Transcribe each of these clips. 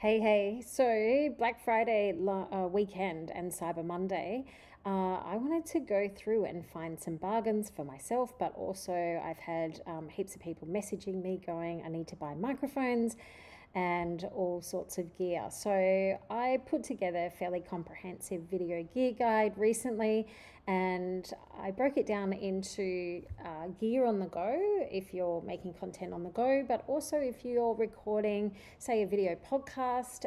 Hey. So, Black Friday weekend and Cyber Monday, I wanted to go through and find some bargains for myself, but also I've had heaps of people messaging me going, I need to buy microphones and all sorts of gear. So, I put together a fairly comprehensive video gear guide recently, and I broke it down into gear on the go if you're making content on the go, but also if you're recording, say, a video podcast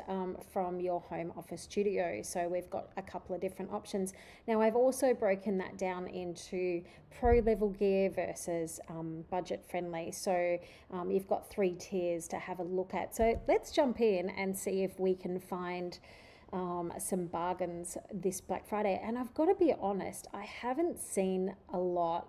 from your home office studio. So we've got a couple of different options. Now, I've also broken that down into pro level gear versus budget friendly. So you've got three tiers to have a look at. So let's jump in and see if we can find some bargains this Black Friday. And I've got to be honest, I haven't seen a lot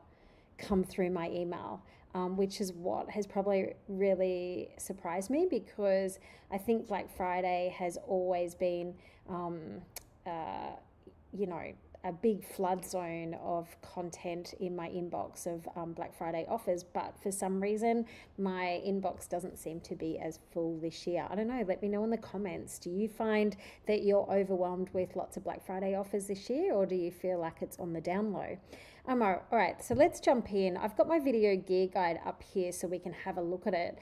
come through my email, which is what has probably really surprised me, because I think Black Friday has always been, uh, you know, a big flood zone of content in my inbox of Black Friday offers, but for some reason my inbox doesn't seem to be as full this year. I don't know, let me know in the comments. Do you find that you're overwhelmed with lots of Black Friday offers this year, or do you feel like it's on the down low? All right, so let's jump in. I've got my video gear guide up here so we can have a look at it,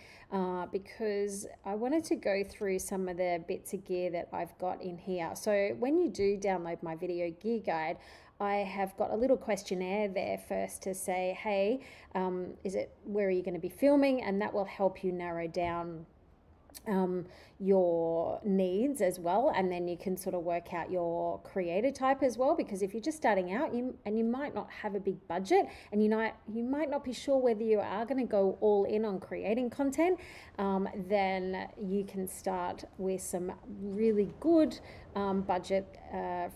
because I wanted to go through some of the bits of gear that I've got in here. So when you do download my video gear guide, I have got a little questionnaire there first to say, hey, where are you going to be filming? And that will help you narrow down your needs as well, and then you can sort of work out your creator type as well, because if you're just starting out, you might not have a big budget, and you might not be sure whether you are going to go all in on creating content, then you can start with some really good budget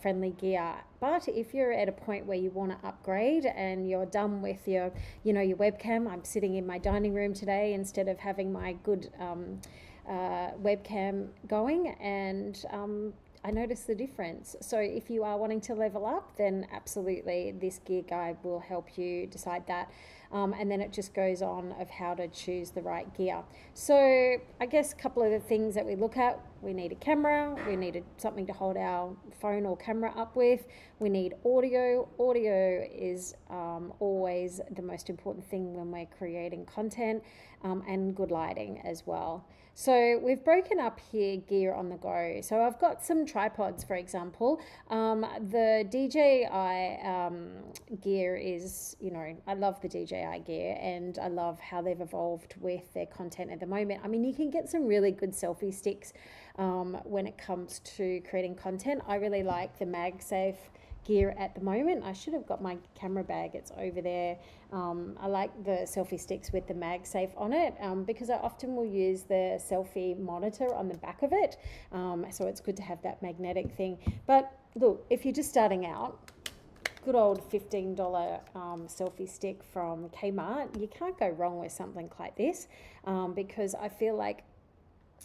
friendly gear. But if you're at a point where you want to upgrade and you're done with your webcam, I'm sitting in my dining room today instead of having my good webcam going, and I noticed the difference. So if you are wanting to level up, then absolutely this gear guide will help you decide that. And then it just goes on of how to choose the right gear. So I guess a couple of the things that we look at: we need a camera, we need something to hold our phone or camera up with, we need audio. Audio is always the most important thing when we're creating content, and good lighting as well. So we've broken up here gear on the go. So I've got some tripods, for example. The DJI gear is, I love the DJI gear, and I love how they've evolved with their content at the moment. I mean, you can get some really good selfie sticks when it comes to creating content. I really like the MagSafe gear at the moment. I should have got my camera bag, it's over there. I like the selfie sticks with the MagSafe on it, because I often will use the selfie monitor on the back of it, so it's good to have that magnetic thing. But look, if you're just starting out, good old $15 selfie stick from Kmart, you can't go wrong with something like this, because I feel like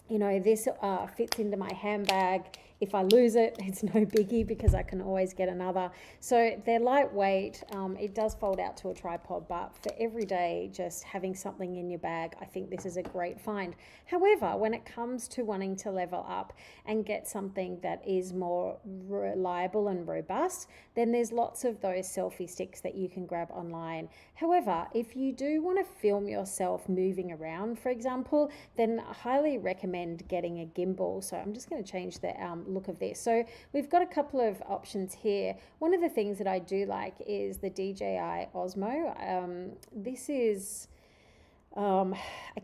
this fits into my handbag. If I lose it, it's no biggie, because I can always get another. So they're lightweight. It does fold out to a tripod, but for every day, just having something in your bag, I think this is a great find. However, when it comes to wanting to level up and get something that is more reliable and robust, then there's lots of those selfie sticks that you can grab online. However, if you do want to film yourself moving around, for example, then I highly recommend getting a gimbal. So I'm just going to change the look of this. So we've got a couple of options here. One of the things that I do like is the DJI Osmo. This is a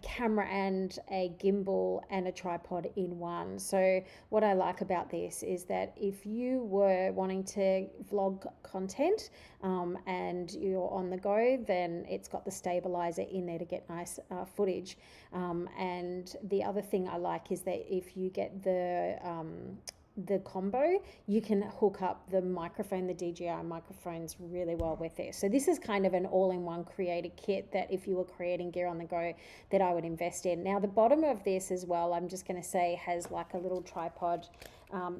camera and a gimbal and a tripod in one. So what I like about this is that if you were wanting to vlog content, and you're on the go, then it's got the stabilizer in there to get nice footage. And the other thing I like is that if you get the combo, you can hook up the microphone, the DJI microphones, really well with this. So this is kind of an all-in-one creator kit that if you were creating gear on the go, that I would invest in. Now the bottom of this as well, I'm just going to say, has like a little tripod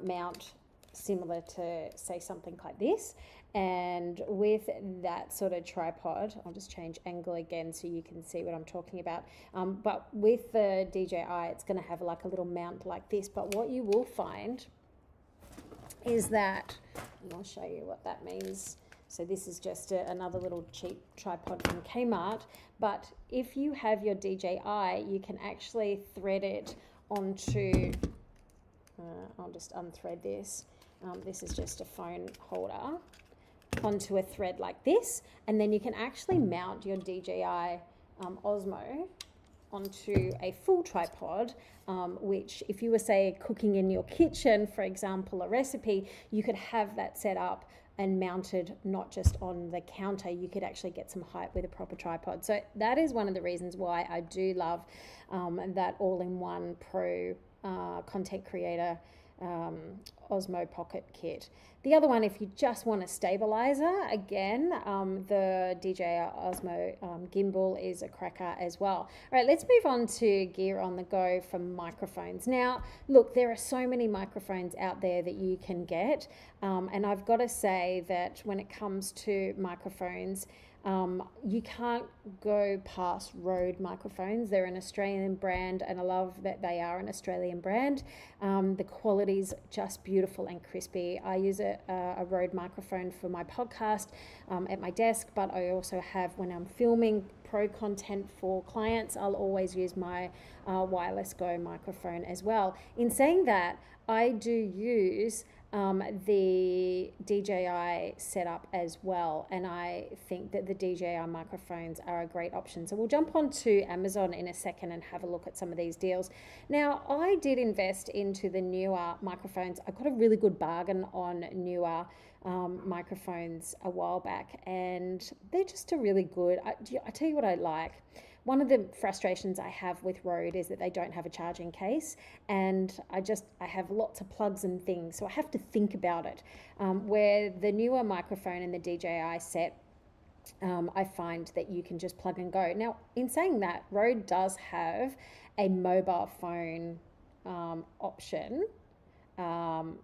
mount similar to, say, something like this. And with that sort of tripod, I'll just change angle again so you can see what I'm talking about. But with the DJI, it's going to have like a little mount like this. But what you will find is that, and I'll show you what that means. So this is just another little cheap tripod from Kmart. But if you have your DJI, you can actually thread it onto, I'll just unthread this. This is just a phone holder, onto a thread like this, and then you can actually mount your DJI Osmo onto a full tripod, which if you were, say, cooking in your kitchen, for example, a recipe, you could have that set up and mounted not just on the counter. You could actually get some height with a proper tripod. So that is one of the reasons why I do love that all-in-one pro content creator Osmo Pocket kit. The other one, if you just want a stabilizer, again, the DJI Osmo gimbal is a cracker as well. All right, let's move on to gear on the go from microphones. Now, look, there are so many microphones out there that you can get, and I've got to say that when it comes to microphones, you can't go past Rode microphones. They're an Australian brand, and I love that they are an Australian brand. The quality's just beautiful and crispy. I use a Rode microphone for my podcast at my desk, but I also have, when I'm filming pro content for clients, I'll always use my Wireless Go microphone as well. In saying that, I do use the DJI setup as well, and I think that the DJI microphones are a great option. So we'll jump onto Amazon in a second and have a look at some of these deals. Now, I did invest into the newer microphones. I got a really good bargain on newer microphones a while back, and they're just a really good. I tell you what I like. One of the frustrations I have with Rode is that they don't have a charging case, and I have lots of plugs and things, so I have to think about it. Where the newer microphone and the DJI set, I find that you can just plug and go. Now, in saying that, Rode does have a mobile phone option, and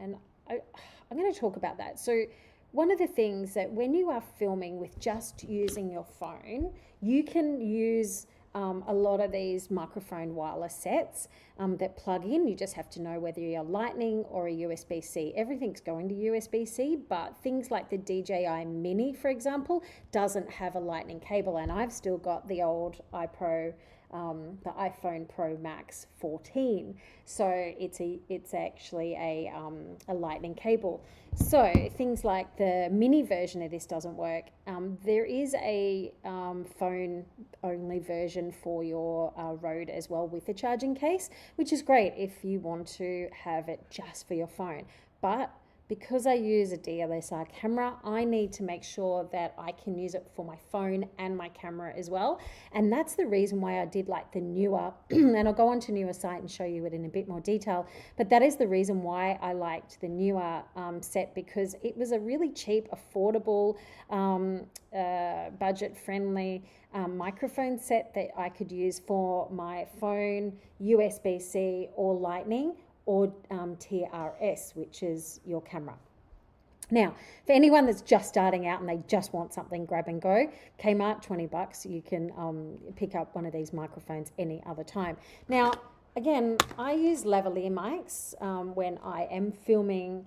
I'm going to talk about that. So one of the things that when you are filming with just using your phone, you can use a lot of these microphone wireless sets that plug in. You just have to know whether you're Lightning or a USB-C. Everything's going to USB-C, but things like the DJI Mini, for example, doesn't have a Lightning cable, and I've still got the old iPro, the iPhone Pro Max 14. So it's actually a Lightning cable. So things like the mini version of this doesn't work. There is a phone only version for your Rode as well with a charging case, which is great if you want to have it just for your phone. But because I use a DSLR camera, I need to make sure that I can use it for my phone and my camera as well. And that's the reason why I did like the newer, and I'll go on to newer site and show you it in a bit more detail. But that is the reason why I liked the newer set, because it was a really cheap, affordable, budget-friendly microphone set that I could use for my phone, USB-C or Lightning, or TRS, which is your camera. Now, for anyone that's just starting out and they just want something grab and go, Kmart, $20, you can pick up one of these microphones any other time. Now, again, I use lavalier mics when I am filming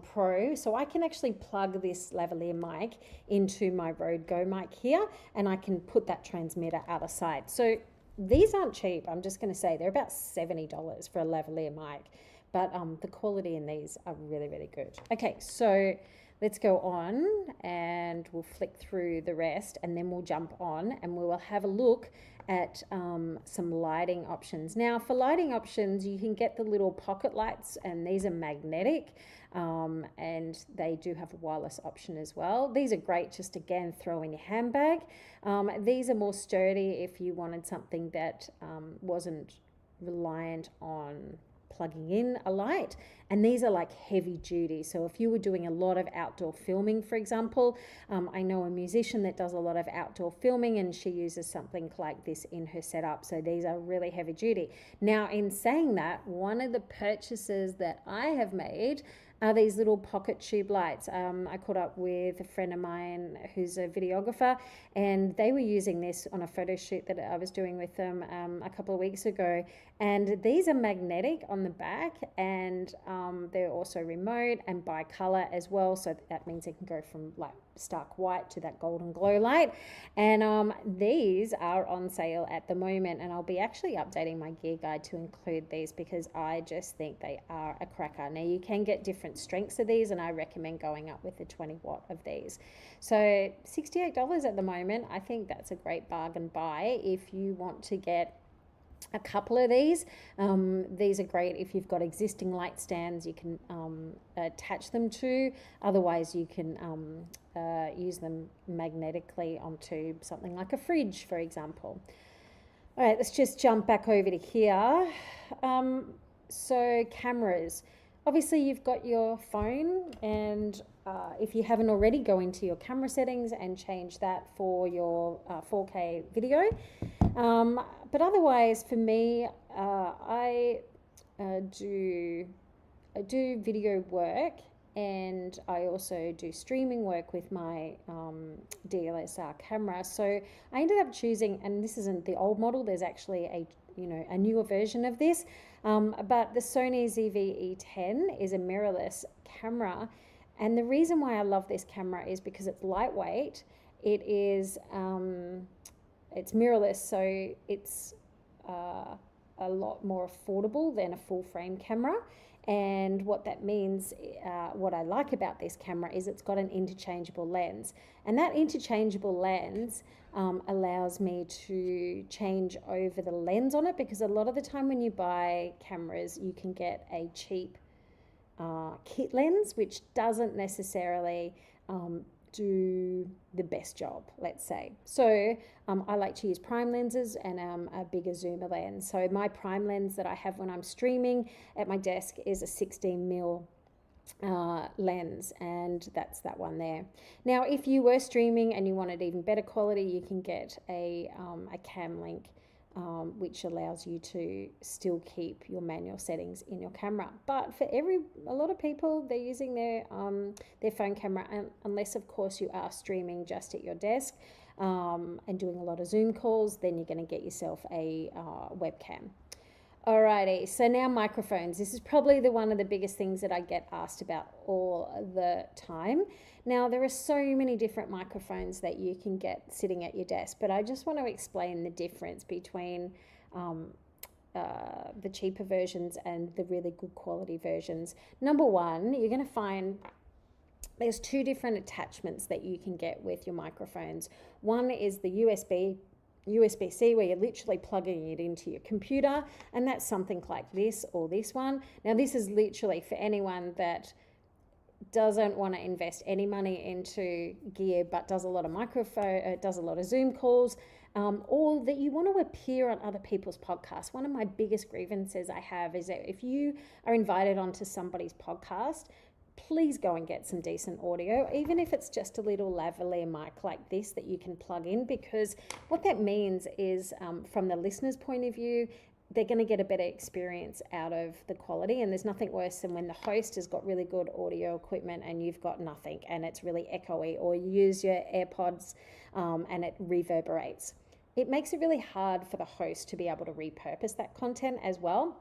Pro, so I can actually plug this lavalier mic into my Rode Go mic here, and I can put that transmitter out of sight. So these aren't cheap. I'm just going to say they're about $70 for a lavalier mic, but the quality in these are really, really good. Okay, so let's go on and we'll flick through the rest, and then we'll jump on and we will have a look at some lighting options. Now, for lighting options, you can get the little pocket lights, and these are magnetic, and they do have a wireless option as well. These are great just, again, throw in your handbag. These are more sturdy if you wanted something that wasn't reliant on plugging in a light. And these are like heavy duty. So if you were doing a lot of outdoor filming, for example, I know a musician that does a lot of outdoor filming and she uses something like this in her setup. So these are really heavy duty. Now, in saying that, one of the purchases that I have made are these little pocket tube lights. I caught up with a friend of mine who's a videographer, and they were using this on a photo shoot that I was doing with them a couple of weeks ago. And these are magnetic on the back, and they're also remote and bi-color as well. So that means it can go from like stark white to that golden glow light. And these are on sale at the moment, and I'll be actually updating my gear guide to include these because I just think they are a cracker. Now you can get different strengths of these, and I recommend going up with the 20 watt of these. So $68 at the moment. I think that's a great bargain buy if you want to get a couple of these. These are great if you've got existing light stands you can attach them to. Otherwise you can use them magnetically onto something like a fridge, for example. All right, let's just jump back over to here. So cameras. Obviously you've got your phone, and if you haven't already, go into your camera settings and change that for your 4K video. But otherwise, for me, I do video work, and I also do streaming work with my DSLR camera. So I ended up choosing, and this isn't the old model, there's actually a newer version of this, but the Sony ZV-E10 is a mirrorless camera. And the reason why I love this camera is because it's lightweight. It is it's mirrorless, so it's a lot more affordable than a full frame camera. And what that means, what I like about this camera is it's got an interchangeable lens, and that interchangeable lens allows me to change over the lens on it, because a lot of the time when you buy cameras you can get a cheap kit lens which doesn't necessarily do the best job, let's say. So I like to use prime lenses and a bigger zoomer lens. So my prime lens that I have when I'm streaming at my desk is a 16mm lens, and that's that one there. Now if you were streaming and you wanted even better quality, you can get a Camlink, which allows you to still keep your manual settings in your camera. But for a lot of people, they're using their phone camera, unless of course you are streaming just at your desk and doing a lot of Zoom calls, then you're going to get yourself a webcam. Alrighty, so now microphones. This is probably one of the biggest things that I get asked about all the time. Now, there are so many different microphones that you can get sitting at your desk, but I just want to explain the difference between the cheaper versions and the really good quality versions. Number one, you're going to find there's two different attachments that you can get with your microphones. One is the USB-C, where you're literally plugging it into your computer, and that's something like this or this one. Now this is literally for anyone that doesn't want to invest any money into gear but does a lot of does a lot of Zoom calls, or that you want to appear on other people's podcasts. One of my biggest grievances I have is that if you are invited onto somebody's podcast, please go and get some decent audio, even if it's just a little lavalier mic like this that you can plug in, because what that means is from the listener's point of view, they're going to get a better experience out of the quality. And there's nothing worse than when the host has got really good audio equipment and you've got nothing and it's really echoey, or you use your AirPods and it reverberates. It makes it really hard for the host to be able to repurpose that content as well.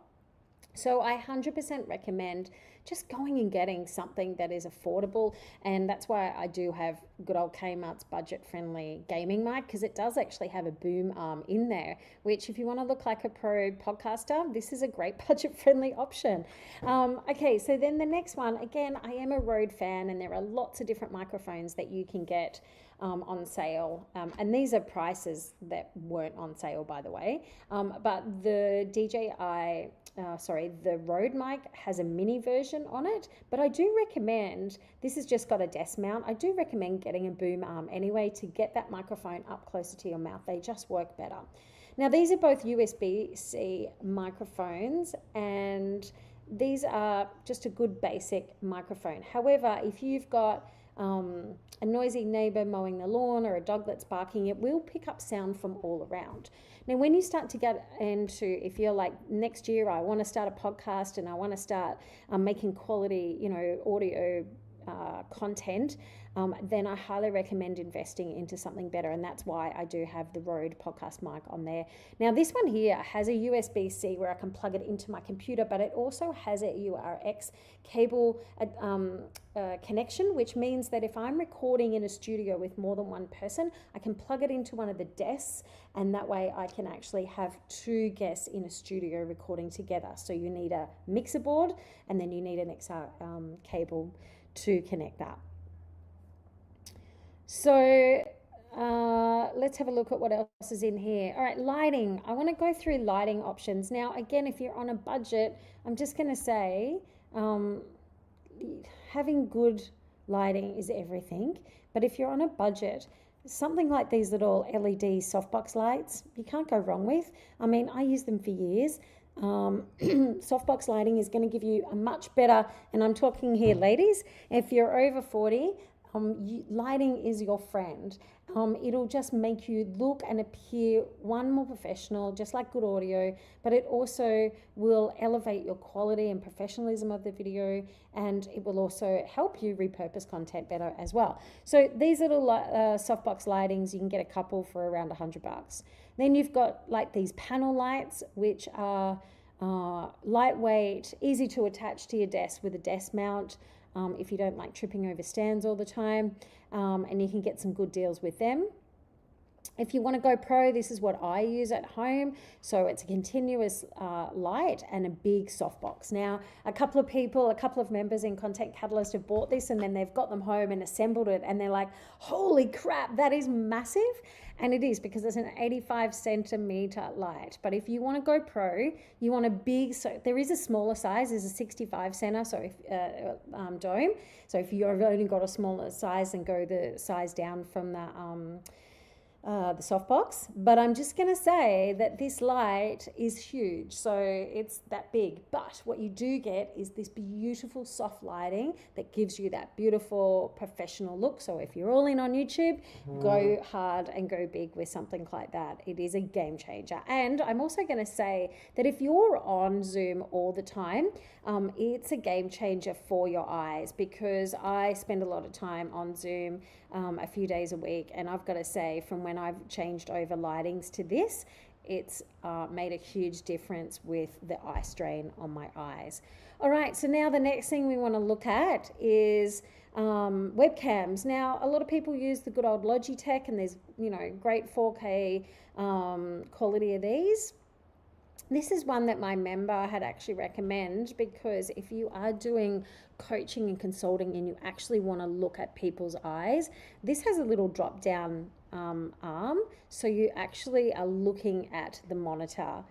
So I 100% recommend just going and getting something that is affordable, and that's why I do have good old Kmart's budget-friendly gaming mic, because it does actually have a boom arm in there, which if you want to look like a pro podcaster, this is a great budget-friendly option. Okay, so then the next one, again, I am a Rode fan, and there are lots of different microphones that you can get on sale, and these are prices that weren't on sale, by the way, but the the Rode mic has a mini version on it, but I do recommend, this has just got a desk mount, I do recommend getting a boom arm anyway to get that microphone up closer to your mouth. They just work better. Now these are both USB-C microphones, and these are just a good basic microphone. However, if you've got a noisy neighbor mowing the lawn or a dog that's barking, it will pick up sound from all around. Now, when you start to get into, if you're like, next year I want to start a podcast and I want to start making quality, audio content, then I highly recommend investing into something better, and that's why I do have the Rode podcast mic on there. Now this one here has a USB-C where I can plug it into my computer, but it also has a URX cable connection, which means that if I'm recording in a studio with more than one person, I can plug it into one of the desks, and that way I can actually have two guests in a studio recording together. So you need a mixer board, and then you need an XR cable to connect that. So let's have a look at what else is in here. All right, lighting. I want to go through lighting options. Now, again, if you're on a budget, I'm just going to say having good lighting is everything. But if you're on a budget, something like these little LED softbox lights, you can't go wrong with. I mean, I use them for years. Softbox lighting is going to give you a much better, and I'm talking here, ladies, if you're over 40, lighting is your friend. It'll just make you look and appear more professional, just like good audio, but it also will elevate your quality and professionalism of the video, and it will also help you repurpose content better as well. So these little softbox lightings, you can get a couple for around $100. Then you've got like these panel lights, which are lightweight, easy to attach to your desk with a desk mount. If you don't like tripping over stands all the time, and you can get some good deals with them. If you want to go pro, this is what I use at home. So it's a continuous light and a big softbox. Now, a couple of members in Content Catalyst have bought this, and then they've got them home and assembled it, and they're like, holy crap, that is massive. And it is, because it's an 85 centimeter light. But if you want to go pro, you want a big, so there is a smaller size, there's a 65 center, so if, dome. So if you've only got a smaller size, then go the size down from the softbox. But I'm just going to say that this light is huge, so it's that big. But what you do get is this beautiful soft lighting that gives you that beautiful professional look. So if you're all in on YouTube, go hard and go big with something like that. It is a game changer. And I'm also going to say that if you're on Zoom all the time, it's a game changer for your eyes, because I spend a lot of time on Zoom a few days a week, and I've got to say, from when I've changed over lightings to this, it's made a huge difference with the eye strain on my eyes. All right, so now the next thing we want to look at is webcams. Now, a lot of people use the good old Logitech, and there's great 4K quality of these. This is one that my member had actually recommended, because if you are doing coaching and consulting and you actually want to look at people's eyes, this has a little drop down arm, so you actually are looking at the monitor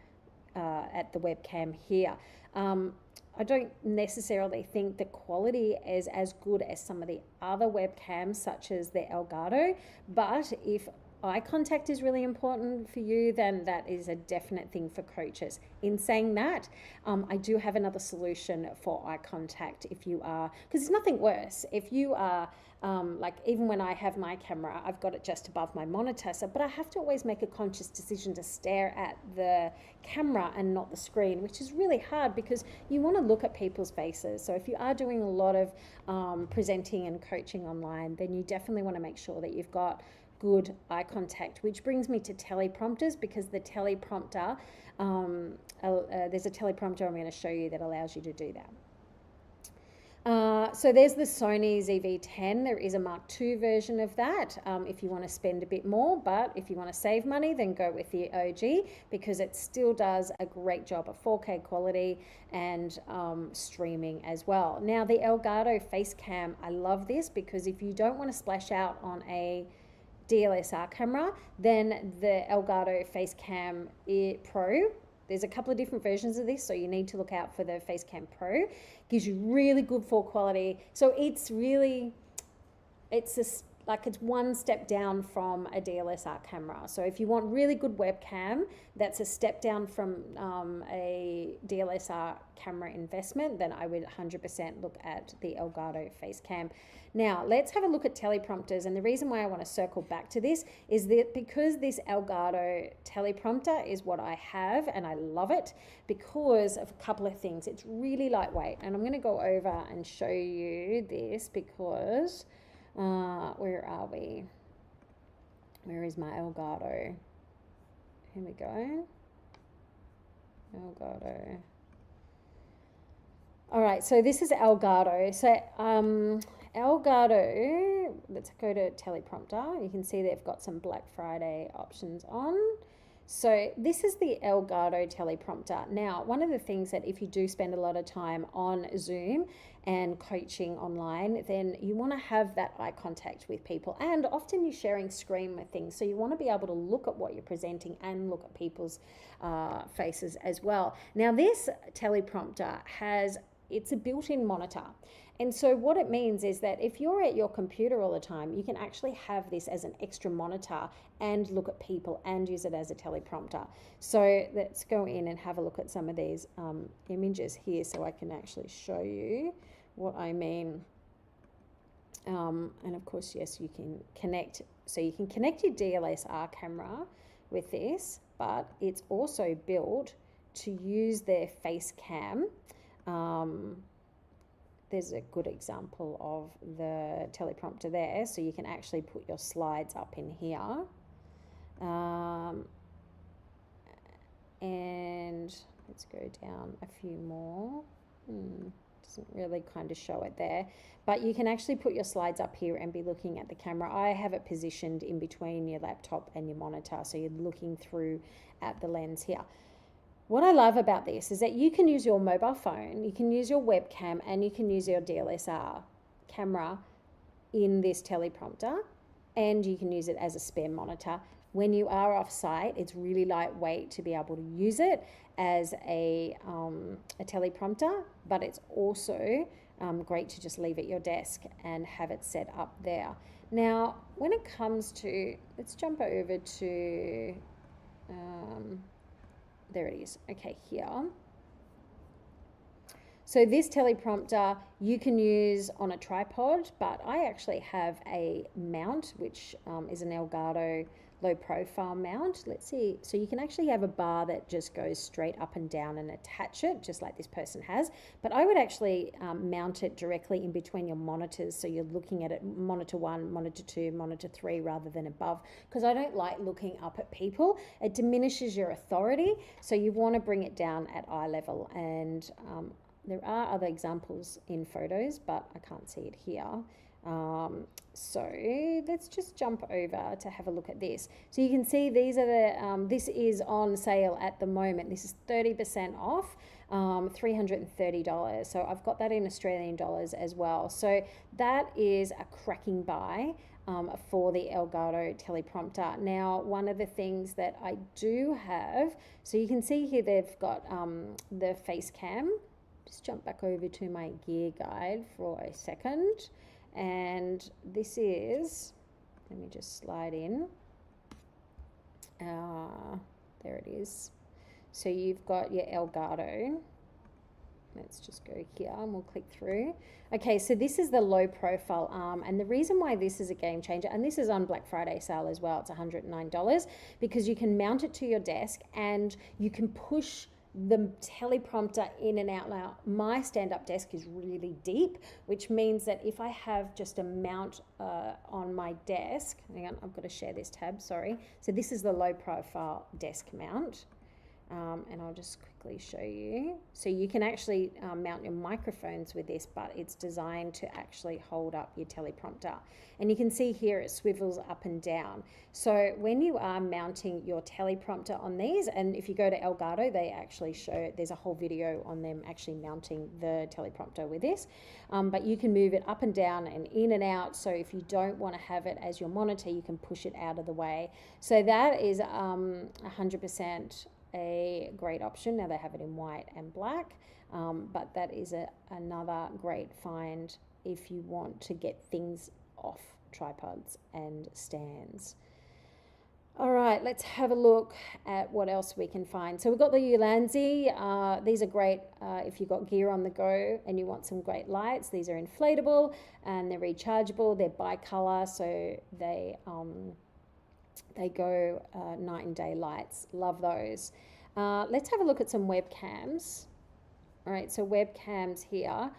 at the webcam here. I don't necessarily think the quality is as good as some of the other webcams, such as the Elgato, but if eye contact is really important for you, then that is a definite thing for coaches. In saying that, I do have another solution for eye contact if you are, because there's nothing worse. If you are, like even when I have my camera, I've got it just above my monitor, but I have to always make a conscious decision to stare at the camera and not the screen, which is really hard because you want to look at people's faces. So if you are doing a lot of presenting and coaching online, then you definitely want to make sure that you've got good eye contact, which brings me to teleprompters, because the teleprompter, there's a teleprompter I'm going to show you that allows you to do that. So there's the Sony ZV-10. There is a Mark II version of that if you want to spend a bit more, but if you want to save money, then go with the OG, because it still does a great job of 4K quality and streaming as well. Now the Elgato Facecam, I love this, because if you don't want to splash out on a DSLR camera, then the Elgato Facecam Pro, there's a couple of different versions of this, so you need to look out for the Facecam Pro. Gives you really good full quality. So it's really, it's like it's one step down from a DSLR camera. So if you want really good webcam, that's a step down from a DSLR camera investment, then I would 100% look at the Elgato Facecam. Now let's have a look at teleprompters, and the reason why I want to circle back to this is that because this Elgato teleprompter is what I have and I love it because of a couple of things. It's really lightweight, and I'm going to go over and show you this because where are we? Where is my Elgato? Here we go. Elgato. All right, so this is Elgato. So Elgato, let's go to teleprompter. You can see they've got some Black Friday options on. So this is the Elgato teleprompter. Now, one of the things that if you do spend a lot of time on Zoom and coaching online, then you want to have that eye contact with people, and often you're sharing screen with things. So you want to be able to look at what you're presenting and look at people's faces as well. Now, this teleprompter it's a built-in monitor. And so what it means is that if you're at your computer all the time, you can actually have this as an extra monitor and look at people and use it as a teleprompter. So let's go in and have a look at some of these images here so I can actually show you what I mean. And of course, yes, you can connect. So you can connect your DSLR camera with this, but it's also built to use their face cam. There's a good example of the teleprompter there. So you can actually put your slides up in here. And let's go down a few more. Doesn't really kind of show it there. But you can actually put your slides up here and be looking at the camera. I have it positioned in between your laptop and your monitor. So you're looking through at the lens here. What I love about this is that you can use your mobile phone, you can use your webcam, and you can use your DSLR camera in this teleprompter, and you can use it as a spare monitor. When you are off site, it's really lightweight to be able to use it as a teleprompter, but it's also great to just leave at your desk and have it set up there. Now, when it comes to, let's jump over to, there it is. Okay, here. So this teleprompter you can use on a tripod, but I actually have a mount, which is an Elgato low profile mount. Let's see. So you can actually have a bar that just goes straight up and down and attach it, just like this person has. But I would actually mount it directly in between your monitors. So you're looking at it, monitor 1, monitor 2, monitor 3, rather than above, because I don't like looking up at people. It diminishes your authority. So you want to bring it down at eye level. And there are other examples in photos, but I can't see it here. So let's just jump over to have a look at this. So you can see these are the, this is on sale at the moment. This is 30% off, $330. So I've got that in Australian dollars as well. So that is a cracking buy for the Elgato teleprompter. Now, one of the things that I do have, so you can see here they've got the face cam. Just jump back over to my gear guide for a second. And this is, let me just slide in. There it is. So you've got your Elgato. Let's just go here and we'll click through. Okay, so this is the low profile arm, and the reason why this is a game changer, and this is on Black Friday sale as well, it's $109, because you can mount it to your desk and you can push the teleprompter in and out. Now, my stand-up desk is really deep, which means that if I have just a mount on my desk, hang on, I've got to share this tab, sorry. So this is the low profile desk mount. And I'll just quickly show you. So you can actually mount your microphones with this, but it's designed to actually hold up your teleprompter. And you can see here it swivels up and down. So when you are mounting your teleprompter on these, and if you go to Elgato, they actually show, there's a whole video on them actually mounting the teleprompter with this. But you can move it up and down and in and out. So if you don't want to have it as your monitor, you can push it out of the way. So that is 100% a great option. Now they have it in white and black, but that is another great find if you want to get things off tripods and stands. All right, let's have a look at what else we can find. So we've got the Ulanzi. These are great if you've got gear on the go and you want some great lights. These are inflatable and they're rechargeable. They're bicolor, so they go night and day lights. Love those. Let's have a look at some webcams. All right, so webcams here.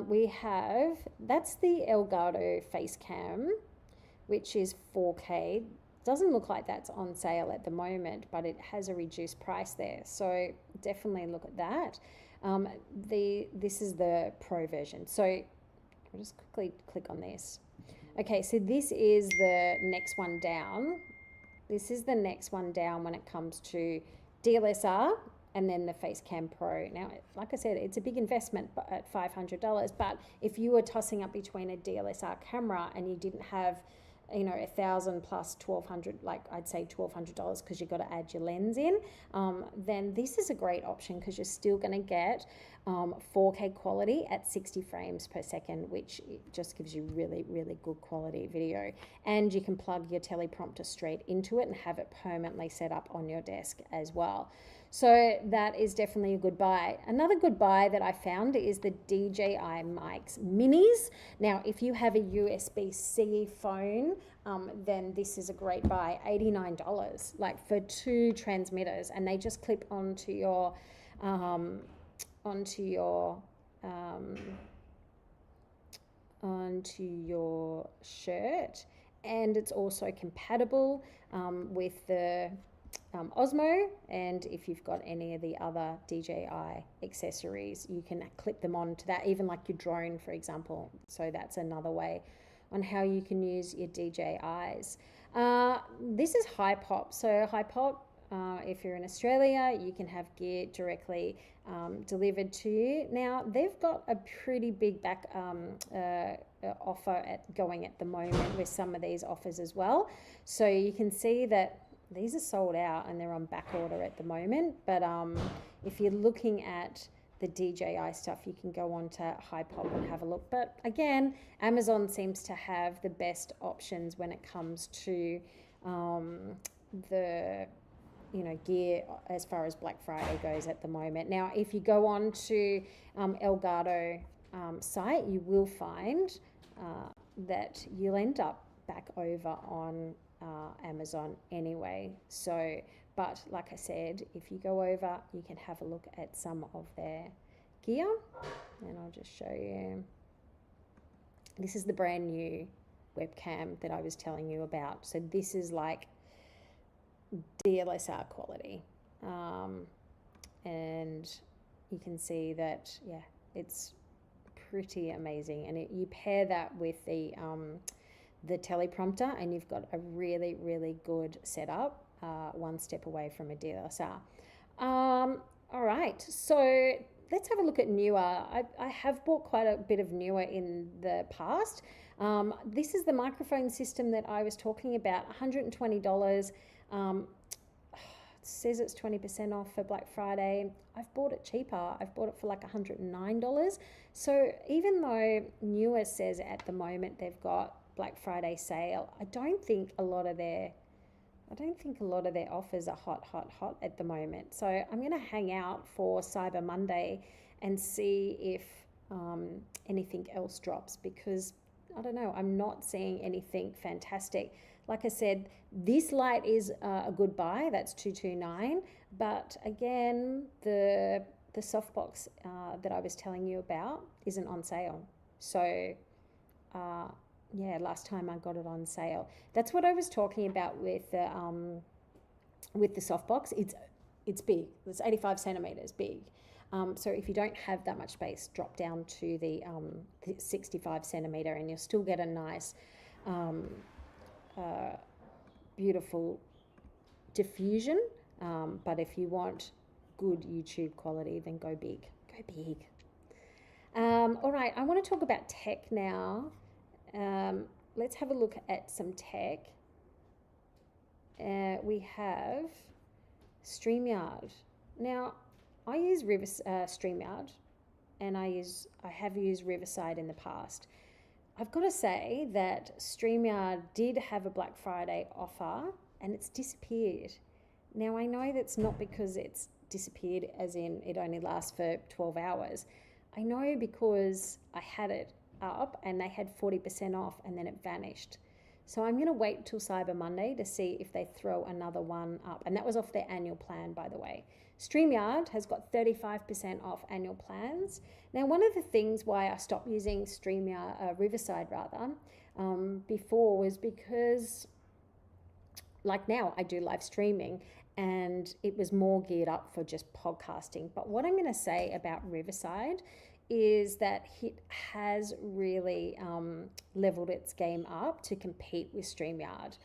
We have, that's the Elgato Facecam, which is 4K. Doesn't look like that's on sale at the moment, but it has a reduced price there. So definitely look at that. This is the Pro version. So I'll just quickly click on this. Okay, so this is the next one down. This is the next one down when it comes to DLSR and then the Facecam Pro. Now, like I said, it's a big investment at $500, but if you were tossing up between a DLSR camera and you didn't have, you know, $1,000 plus $1,200, like I'd say $1,200 because you've got to add your lens in, then this is a great option because you're still going to get 4K quality at 60 frames per second, which just gives you really, really good quality video. And you can plug your teleprompter straight into it and have it permanently set up on your desk as well. So that is definitely a good buy. Another good buy that I found is the DJI Mics Minis. Now, if you have a USB-C phone, then this is a great buy, $89, like for 2 transmitters, and they just clip onto your shirt, and it's also compatible with the Osmo, and if you've got any of the other DJI accessories, you can clip them onto that, even like your drone, for example. So that's another way on how you can use your DJIs. This is Hypop. So Hypop, if you're in Australia, you can have gear directly delivered to you. Now, they've got a pretty big offer going at the moment with some of these offers as well. So you can see that these are sold out and they're on back order at the moment. But if you're looking at the DJI stuff, you can go on to Hypop and have a look. But again, Amazon seems to have the best options when it comes to the gear as far as Black Friday goes at the moment. Now, if you go on to Elgato site, you will find that you'll end up back over on Amazon anyway. So, but like I said, if you go over, you can have a look at some of their gear, and I'll just show you. This is the brand new webcam that I was telling you about. So this is like DLSR quality, and you can see that, yeah, it's pretty amazing. And you pair that with the teleprompter, and you've got a really, really good setup, one step away from a DLSR. All right, so let's have a look at Neewer. I have bought quite a bit of Neewer in the past. This is the microphone system that I was talking about, $120. It says it's 20% off for Black Friday. I've bought it cheaper. I've bought it for like $109. So even though Neewer says at the moment they've got Black Friday sale, I don't think a lot of their offers are hot at the moment. So I'm going to hang out for Cyber Monday and see if anything else drops, because I don't know, I'm not seeing anything fantastic. Like I said, this light is a good buy. That's $229. But again, the softbox that I was telling you about isn't on sale. So yeah, last time I got it on sale. That's what I was talking about with the softbox. It's big. It's 85 centimeters big. So if you don't have that much space, drop down to the 65 centimeter, and you'll still get a nice, beautiful diffusion. But if you want good YouTube quality, then go big. Go big. All right, I want to talk about tech now. Let's have a look at some tech. We have StreamYard. Now, I use StreamYard, and I have used Riverside in the past. I've got to say that StreamYard did have a Black Friday offer and it's disappeared. Now, I know that's not because it's disappeared, as in it only lasts for 12 hours. I know because I had it up and they had 40% off and then it vanished. So I'm going to wait till Cyber Monday to see if they throw another one up. And that was off their annual plan, by the way. StreamYard has got 35% off annual plans. Now, one of the things why I stopped using StreamYard, Riverside rather, before was because, like now, I do live streaming and it was more geared up for just podcasting. But what I'm going to say about Riverside is that it has really leveled its game up to compete with StreamYard.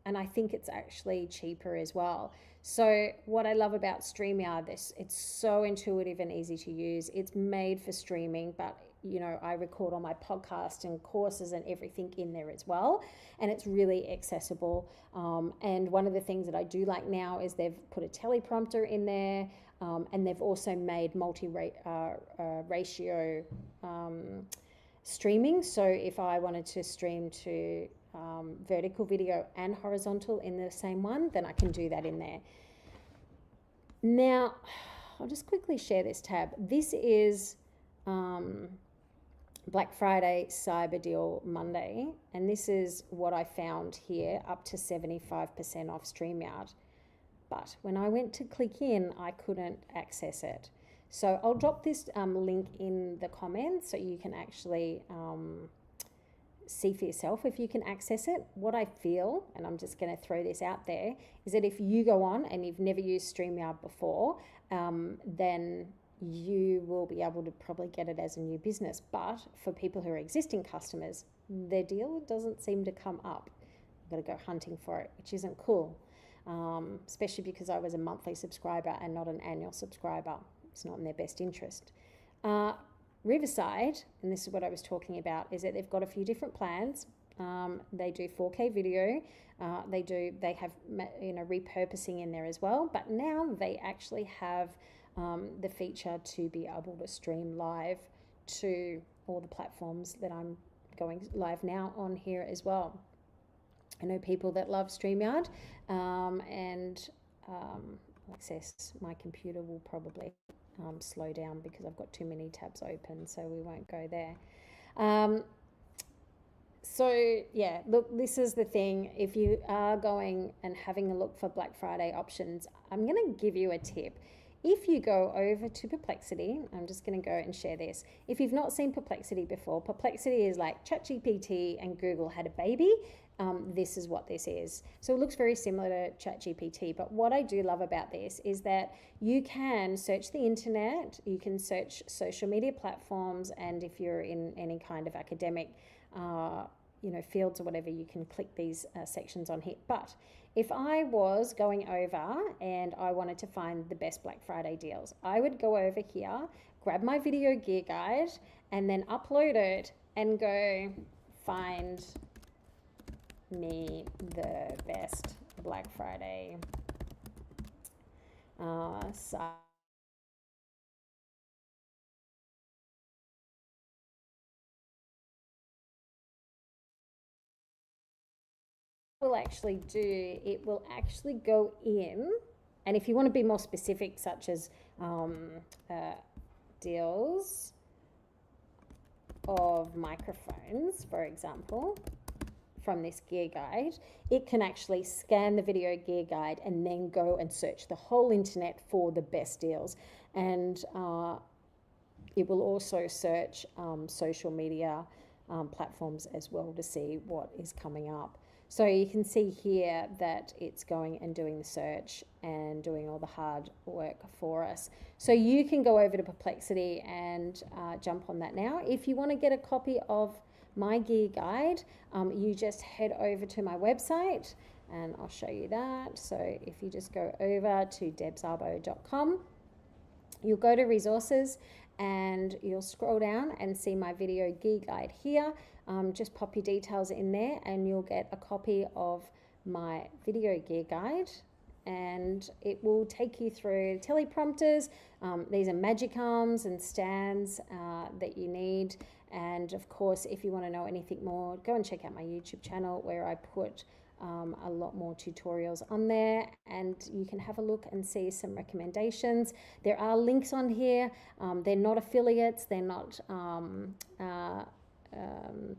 And I think it's actually cheaper as well. So what I love about StreamYard, it's so intuitive and easy to use. It's made for streaming, but you know, I record all my podcasts and courses and everything in there as well. And it's really accessible. And one of the things that I do like now is they've put a teleprompter in there. And they've also made multi-ratio streaming. So if I wanted to stream to vertical video and horizontal in the same one, then I can do that in there. Now, I'll just quickly share this tab. This is Black Friday Cyber Deal Monday, and this is what I found here, up to 75% off StreamYard. But when I went to click in, I couldn't access it. So I'll drop this link in the comments so you can actually see for yourself if you can access it. What I feel, and I'm just going to throw this out there, is that if you go on and you've never used StreamYard before, then you will be able to probably get it as a new business. But for people who are existing customers, their deal doesn't seem to come up. You've got to go hunting for it, which isn't cool. Especially because I was a monthly subscriber and not an annual subscriber. It's not in their best interest. Riverside, and this is what I was talking about, is that they've got a few different plans. They do 4K video. They have repurposing in there as well. But now they actually have the feature to be able to stream live to all the platforms that I'm going live now on here as well. I know people that love StreamYard, and access. My computer will probably slow down because I've got too many tabs open, so we won't go there. So yeah, look, this is the thing. If you are going and having a look for Black Friday options, I'm going to give you a tip. If you go over to Perplexity, I'm just going to go and share this. If you've not seen Perplexity before, Perplexity is like ChatGPT and Google had a baby. This is what this is. So it looks very similar to ChatGPT, but what I do love about this is that you can search the internet, you can search social media platforms, and if you're in any kind of academic fields or whatever, you can click these sections on here. But if I was going over and I wanted to find the best Black Friday deals, I would go over here, grab my video gear guide, and then upload it and go find me the best Black Friday site. Will actually do, it will actually go in, and if you want to be more specific, such as deals of microphones, for example, from this gear guide, it can actually scan the video gear guide and then go and search the whole internet for the best deals. And it will also search social media platforms as well to see what is coming up. So you can see here that it's going and doing the search and doing all the hard work for us. So you can go over to Perplexity and jump on that now. If you want to get a copy of my gear guide, you just head over to my website and I'll show you that. So if you just go over to debsarbo.com, you'll go to resources and you'll scroll down and see my video gear guide here. Just pop your details in there and you'll get a copy of my video gear guide, and it will take you through teleprompters. These are magic arms and stands that you need, And of course, if you want to know anything more, go and check out my YouTube channel where I put a lot more tutorials on there, and you can have a look and see some recommendations. There are links on here. They're not affiliates, they're not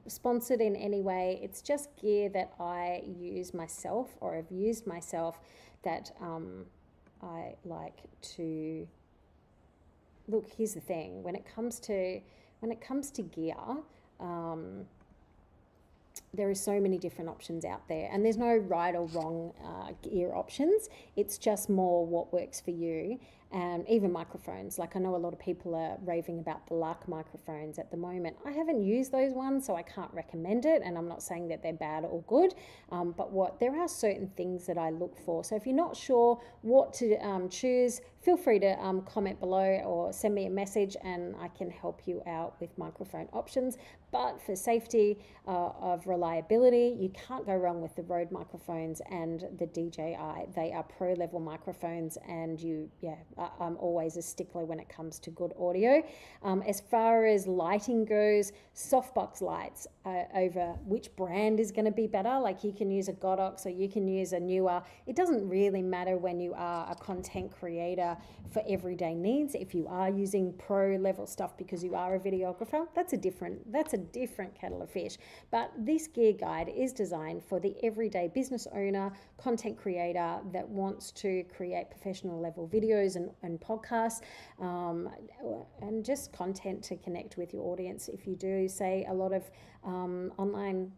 sponsored in any way. It's just gear that I use myself, or have used myself, that I like to look. Here's the thing: when it comes to gear, there are so many different options out there, and there's no right or wrong gear options. It's just more what works for you. And even microphones, like I know a lot of people are raving about the Lark microphones at the moment. I haven't used those ones, so I can't recommend it, and I'm not saying that they're bad or good, but there are certain things that I look for. So if you're not sure what to choose, feel free to comment below or send me a message, and I can help you out with microphone options. But for safety of reliability, you can't go wrong with the Rode microphones and the DJI. They are pro level microphones, and I'm always a stickler when it comes to good audio. As far as lighting goes, softbox lights over which brand is going to be better. Like you can use a Godox or you can use a Neewer. It doesn't really matter when you are a content creator for everyday needs. If you are using pro level stuff because you are a videographer, that's a different kettle of fish. But this gear guide is designed for the everyday business owner, content creator that wants to create professional level videos and podcasts, and just content to connect with your audience. If you do, say, a lot of online,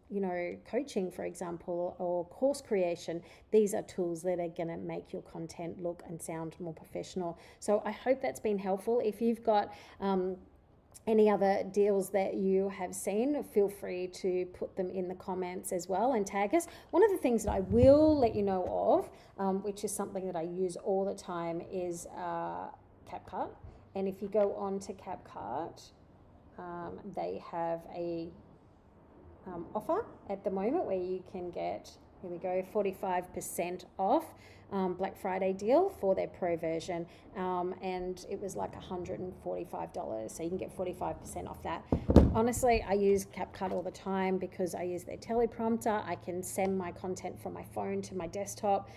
coaching, for example, or course creation, these are tools that are going to make your content look and sound more professional. So I hope that's been helpful. If you've got any other deals that you have seen, feel free to put them in the comments as well and tag us. One of the things that I will let you know of, which is something that I use all the time, is CapCut. And if you go on to CapCut, they have a offer at the moment where you can get, here we go, 45% off Black Friday deal for their pro version, and it was like $145, so you can get 45% off that. Honestly, I use CapCut all the time because I use their teleprompter. I can send my content from my phone to my desktop.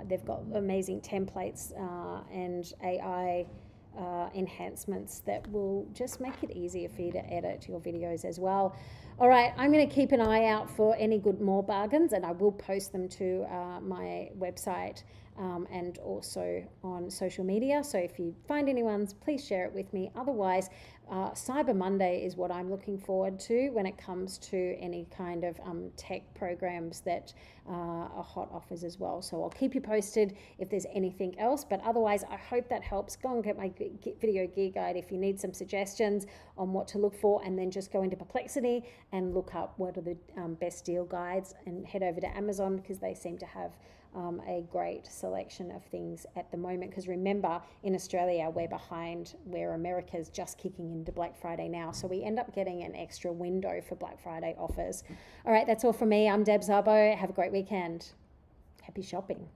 They've got amazing templates and AI enhancements that will just make it easier for you to edit your videos as well. All right, I'm going to keep an eye out for any good more bargains, and I will post them to my website and also on social media. So if you find any ones, please share it with me. Otherwise, Cyber Monday is what I'm looking forward to when it comes to any kind of tech programs that are hot offers as well. So I'll keep you posted if there's anything else. But otherwise, I hope that helps. Go and get my video gear guide if you need some suggestions on what to look for, and then just go into Perplexity and look up what are the best deal guides, and head over to Amazon because they seem to have a great selection of things at the moment. Because remember, in Australia, we're behind where America's just kicking into Black Friday now. So we end up getting an extra window for Black Friday offers. All right, that's all from me. I'm Deb Szabo. Have a great weekend. Happy shopping.